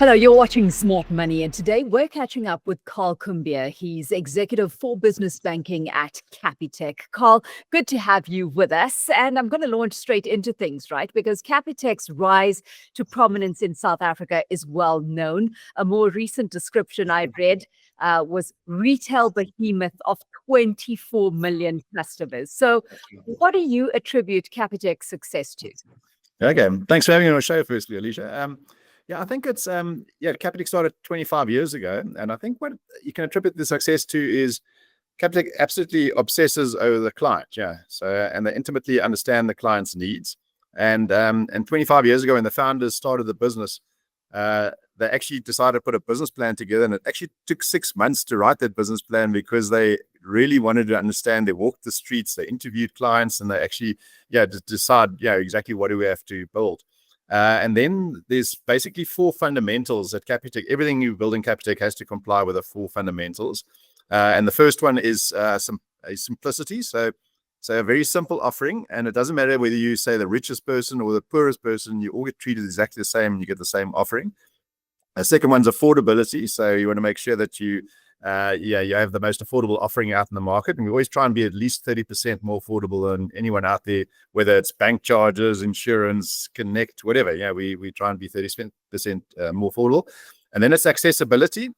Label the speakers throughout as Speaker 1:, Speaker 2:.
Speaker 1: Hello, you're watching Smart Money, and today we're catching up with Karl Kumbier. He's executive for business banking at Capitec. Karl, good to have you with us. And I'm going to launch straight into things, right? Because Capitec's rise to prominence in South Africa is well known. A more recent description I read was retail behemoth of 24 million customers. So, what do you attribute Capitec's success to?
Speaker 2: Okay, thanks for having me on the show, firstly, Alishia. I think it's Capitec started 25 years ago, and I think what you can attribute the success to is Capitec absolutely obsesses over the client. And they intimately understand the client's needs. And 25 years ago, when the founders started the business, they actually decided to put a business plan together, and it actually took 6 months to write that business plan because they really wanted to understand. They walked the streets, they interviewed clients, and they actually decide exactly what do we have to build. And then there's basically 4 fundamentals at Capitec. Everything you build in Capitec has to comply with the 4 fundamentals. And the first one is simplicity. So a very simple offering, and it doesn't matter whether you say the richest person or the poorest person, you all get treated exactly the same and you get the same offering. The second one's affordability. So you want to make sure that you have the most affordable offering out in the market. And we always try and be at least 30% more affordable than anyone out there, whether it's bank charges, insurance, connect, whatever. We try and be 30% more affordable. And then it's accessibility.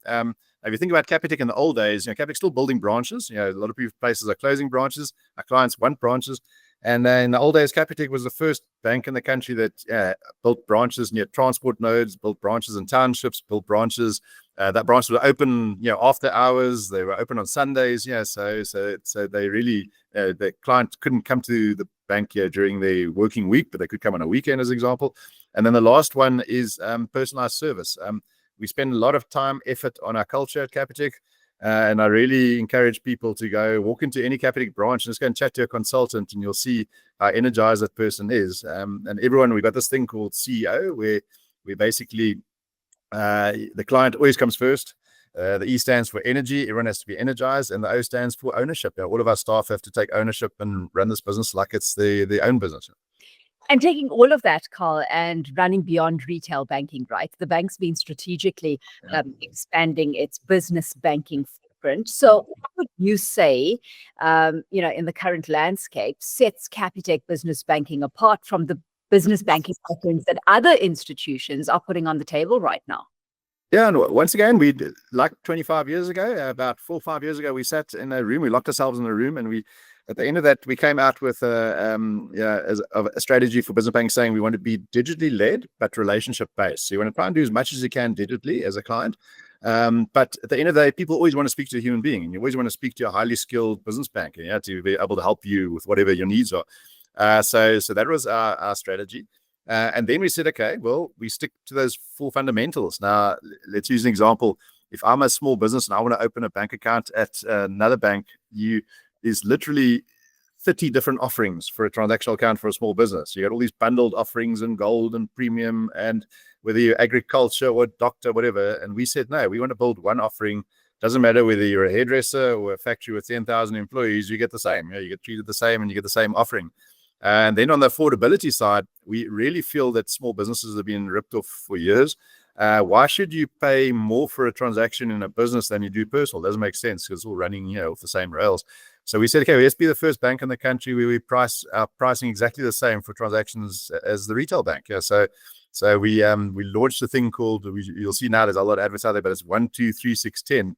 Speaker 2: If you think about Capitec in the old days, Capitec's still building branches. A lot of places are closing branches. Our clients want branches. And in the old days, Capitec was the first bank in the country that built branches near transport nodes, built branches in townships, built branches. That branch was open, after hours. They were open on Sundays. So they really, the client couldn't come to the bank during the working week, but they could come on a weekend, as an example. And then the last one is personalized service. We spend a lot of time, effort on our culture at Capitec. And I really encourage people to go walk into any Capitec branch and just go and chat to a consultant, and you'll see how energized that person is. And everyone, we've got this thing called CEO, where we basically, the client always comes first. The E stands for energy. Everyone has to be energized. And the O stands for ownership. All of our staff have to take ownership and run this business like it's their own business.
Speaker 1: And taking all of that, Karl, and running beyond retail banking, right? The bank's been strategically expanding its business banking footprint. So what would you say, in the current landscape, sets Capitec Business Banking apart from the business banking offerings that other institutions are putting on the table right now?
Speaker 2: Yeah, and once again, like 25 years ago, about 4 or 5 years ago, we sat in a room, we locked ourselves in a room, and at the end of that, we came out with a strategy for business banking saying we want to be digitally led, but relationship based. So you want to try and do as much as you can digitally as a client. But at the end of the day, people always want to speak to a human being, and you always want to speak to a highly skilled business banker to be able to help you with whatever your needs are. So that was our strategy. And then we said, okay, well, we stick to those 4 fundamentals. Now, let's use an example. If I'm a small business and I want to open a bank account at another bank, there's literally 30 different offerings for a transactional account for a small business. You got all these bundled offerings and gold and premium, and whether you're agriculture or doctor, whatever. And we said, no, we want to build one offering. Doesn't matter whether you're a hairdresser or a factory with 10,000 employees, you get the same. You get treated the same and you get the same offering. And then on the affordability side, we really feel that small businesses have been ripped off for years. Why should you pay more for a transaction in a business than you do personal? It doesn't make sense because it's all running, off the same rails. So we said, okay, let's be the first bank in the country where we price our pricing exactly the same for transactions as the retail bank. So we launched a thing called, you'll see now there's a lot of adverts out there, but it's 1, 2, 3, 6, 10.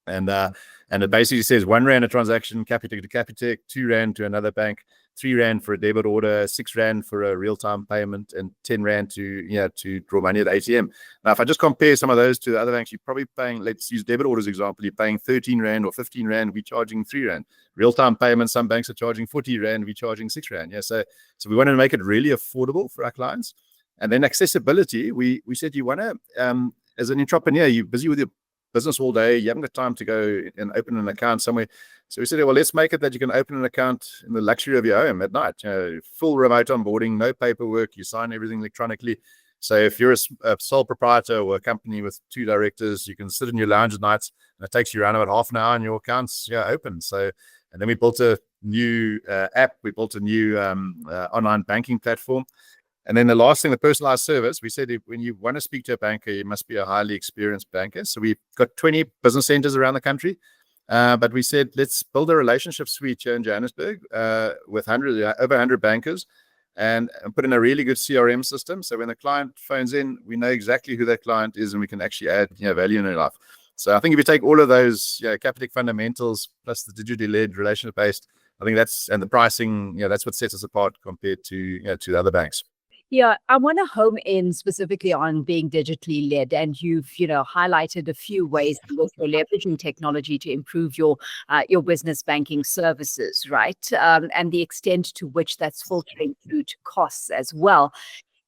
Speaker 2: And it basically says 1 rand a transaction, Capitec to Capitec, 2 rand to another bank, 3 rand for a debit order, 6 rand for a real-time payment, and 10 rand to draw money at the ATM. Now, if I just compare some of those to the other banks, you're probably paying, let's use debit orders example, you're paying 13 rand or 15 rand, we're charging 3 rand. Real-time payments, some banks are charging 40 rand, we're charging 6 rand. So we wanted to make it really affordable for our clients. And then accessibility, we said you want to, as an entrepreneur, you're busy with your business all day, you haven't got time to go and open an account somewhere. So we said, well, let's make it that you can open an account in the luxury of your home at night. Full remote onboarding, no paperwork, you sign everything electronically. So if you're a sole proprietor or a company with 2 directors, you can sit in your lounge at nights, and it takes you around about half an hour and your account's open. So, and then we built a new app, we built a new online banking platform. And then the last thing, the personalized service, we said when you want to speak to a banker, you must be a highly experienced banker. So we've got 20 business centers around the country. But we said, let's build a relationship suite here in Johannesburg with over 100 bankers and put in a really good CRM system. So when the client phones in, we know exactly who that client is and we can actually add value in their life. So I think if you take all of those Capitec fundamentals plus the digitally led relationship based, I think and the pricing, that's what sets us apart compared to the other banks.
Speaker 1: Yeah, I want to home in specifically on being digitally led, and you've highlighted a few ways in which you're leveraging technology to improve your business banking services, right? And the extent to which that's filtering through to costs as well.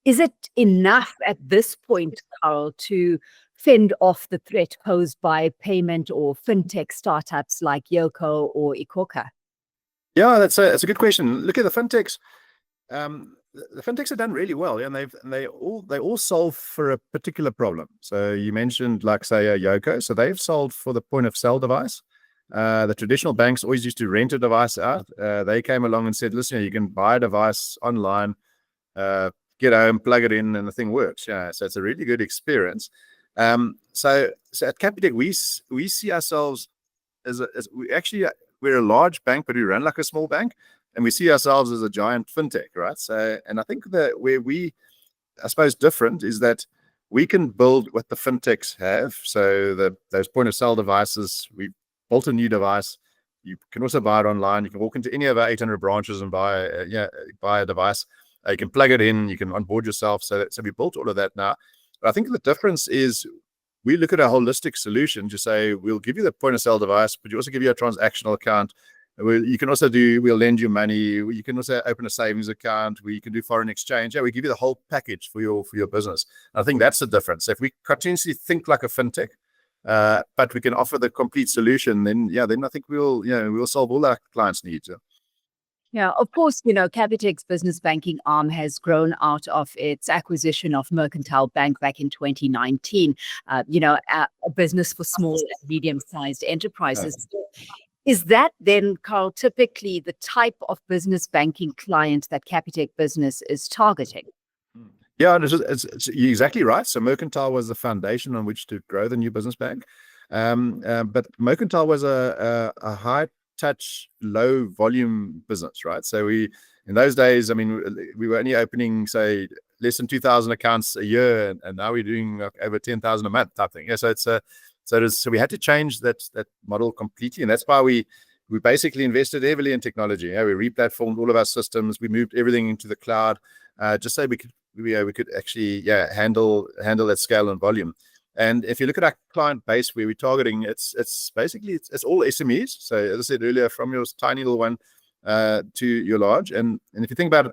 Speaker 1: Is it enough at this point, Karl, to fend off the threat posed by payment or fintech startups like Yoko or Ikoka?
Speaker 2: Yeah, that's a good question. Look at the fintechs. The fintechs have done really well, and they all solve for a particular problem. So you mentioned, like, say, Yoko. So they've solved for the point of sale device. The traditional banks always used to rent a device out. They came along and said, listen, you can buy a device online, get home, plug it in, and the thing works. Yeah, so it's a really good experience. So at Capitec, we see ourselves we're a large bank, but we run like a small bank. And we see ourselves as a giant fintech, right? So, and I think that where I suppose, different is that we can build what the fintechs have. So those point of sale devices, we built a new device. You can also buy it online. You can walk into any of our 800 branches and buy a device. You can plug it in. You can onboard yourself. So we built all of that now. But I think the difference is we look at a holistic solution to say we'll give you the point of sale device, but you also give you a transactional account. You can also we'll lend you money. You can also open a savings account. We can do foreign exchange. Yeah, we give you the whole package for your business. And I think that's the difference. If we continuously think like a fintech, but we can offer the complete solution, then I think we'll solve all our clients' needs.
Speaker 1: Yeah, of course, Capitec's business banking arm has grown out of its acquisition of Mercantile Bank back in 2019, a business for small and medium-sized enterprises. Is that then, Karl, typically the type of business banking client that Capitec Business is targeting?
Speaker 2: Yeah, you're exactly right. So Mercantile was the foundation on which to grow the new business bank. But Mercantile was a high touch, low volume business, right? So in those days, we were only opening, say, less than 2,000 accounts a year, and now we're doing over 10,000 a month type thing. Yeah, so we had to change that model completely, and that's why we basically invested heavily in technology. Yeah, we re-platformed all of our systems. We moved everything into the cloud, just so we could actually handle that scale and volume. And if you look at our client base where we're targeting, it's basically all SMEs. So as I said earlier, from your tiny little one to your large. And if you think about it,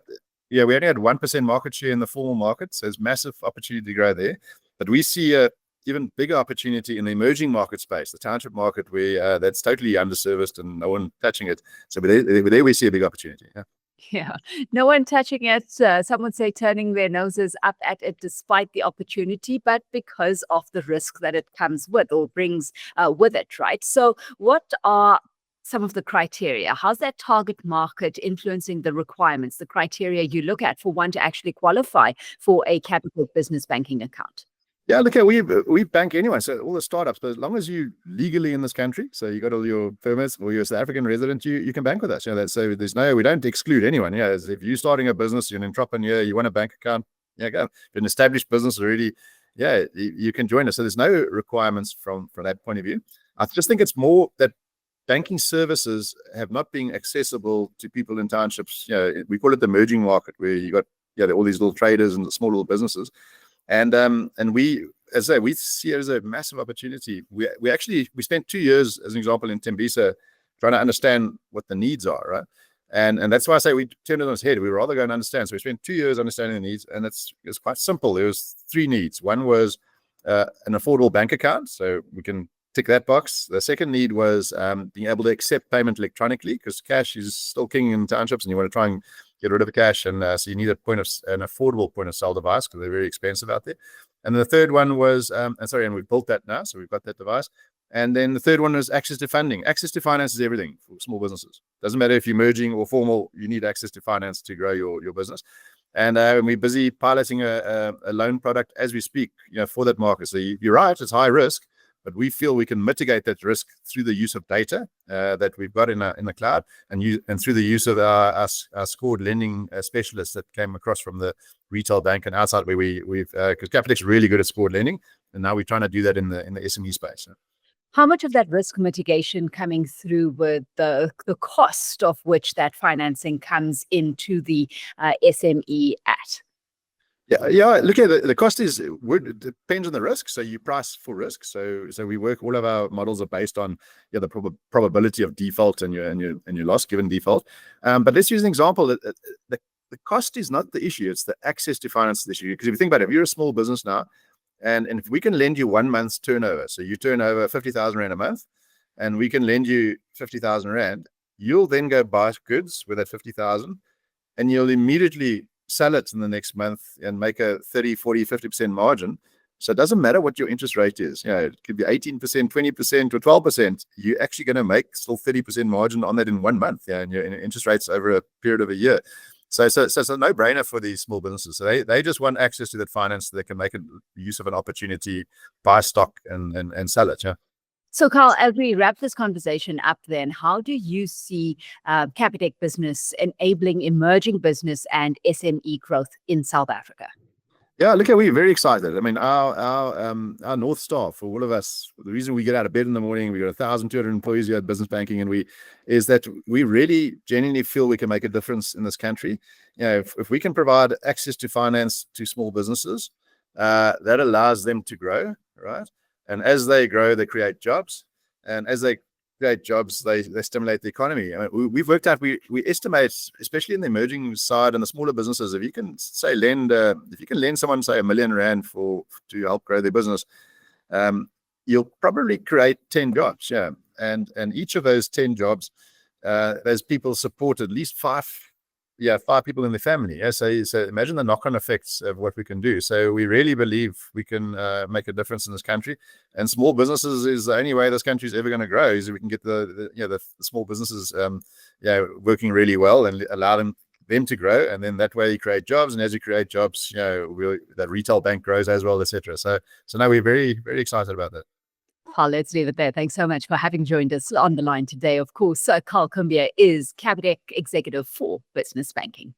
Speaker 2: we only had 1% market share in the formal market, so there's massive opportunity to grow there. But we see a even bigger opportunity in the emerging market space, the township market, where that's totally underserviced and no one touching it. So there we see a big opportunity. Yeah.
Speaker 1: Yeah, no one touching it. Some would say turning their noses up at it despite the opportunity, but because of the risk that it comes with or brings with it, right? So what are some of the criteria? How's that target market influencing the requirements, the criteria you look at for one to actually qualify for a Capitec Business Banking account?
Speaker 2: Yeah, look, we bank anyone, so all the startups, but as long as you legally in this country, so you got all your permits or you're a South African resident, you can bank with us. So we don't exclude anyone. Yeah, if you're starting a business, you're an entrepreneur, you want a bank account, go. If you're an established business already, you can join us. So there's no requirements from that point of view. I just think it's more that banking services have not been accessible to people in townships. We call it the emerging market, where you got all these little traders and the small little businesses. And we, as I say, we see it as a massive opportunity. We spent 2 years, as an example, in Tembisa, trying to understand what the needs are, right? And that's why I say we turned it on its head. We rather go and understand. So we spent 2 years understanding the needs, and it's quite simple. There was 3 needs. One was an affordable bank account, so we can tick that box. The second need was being able to accept payment electronically, because cash is still king in townships, and you want to try and get rid of the cash, and so you need an affordable point of sale device, because they're very expensive out there. And the third one was, and we built that now, so we've got that device. And then the third one was access to funding. Access to finance is everything for small businesses. Doesn't matter if you're merging or formal, you need access to finance to grow your business. And we're busy piloting a loan product as we speak, for that market. So you're right, it's high risk, but we feel we can mitigate that risk through the use of data that we've got in the cloud, and through the use of our scored lending specialists that came across from the retail bank and outside, where because Capitec's really good at scored lending, and now we're trying to do that in the SME space.
Speaker 1: How much of that risk mitigation coming through with the cost of which that financing comes into the SME at?
Speaker 2: Yeah. Look at the cost it depends on the risk. So you price for risk. So we work. All of our models are based on the probability of default and your loss given default. But let's use an example. The cost is not the issue; it's the access to finance the issue. Because if you think about it, if you're a small business now, and if we can lend you 1 month's turnover, so you turn over 50,000 rand a month, and we can lend you 50,000 rand, you'll then go buy goods with that 50,000, and you'll immediately sell it in the next month and make a 30, 40, 50% margin. So it doesn't matter what your interest rate is. It could be 18%, 20%, or 12%. You're actually going to make still 30% margin on that in 1 month. And your interest rates over a period of a year. So it's a no-brainer for these small businesses. So they just want access to that finance so they can make use of an opportunity, buy stock and sell it. Yeah.
Speaker 1: So, Karl, as we wrap this conversation up, then, how do you see Capitec Business enabling emerging business and SME growth in South Africa?
Speaker 2: Yeah, look, we're very excited. I mean, our North Star for all of us, the reason we get out of bed in the morning, we got 1,200 employees here at Business Banking, and is that we really genuinely feel we can make a difference in this country. If we can provide access to finance to small businesses, that allows them to grow, right? And as they grow, they create jobs. And as they create jobs, they stimulate the economy. I mean, we've worked out, we estimate, especially in the emerging side and the smaller businesses, if you can lend someone, say, R1 million to help grow their business, you'll probably create 10 jobs. Yeah. And each of those 10 jobs, those people support at least five people in the family. Yeah, so imagine the knock-on effects of what we can do. So we really believe we can make a difference in this country. And small businesses is the only way this country is ever going to grow, is if we can get the small businesses working really well and allow them to grow, and then that way you create jobs. And as you create jobs, that retail bank grows as well, etc. So now we're very, very excited about that.
Speaker 1: Karl, let's leave it there. Thanks so much for having joined us on the line today. Of course, Karl Kumbier is Capitec Executive for Business Banking.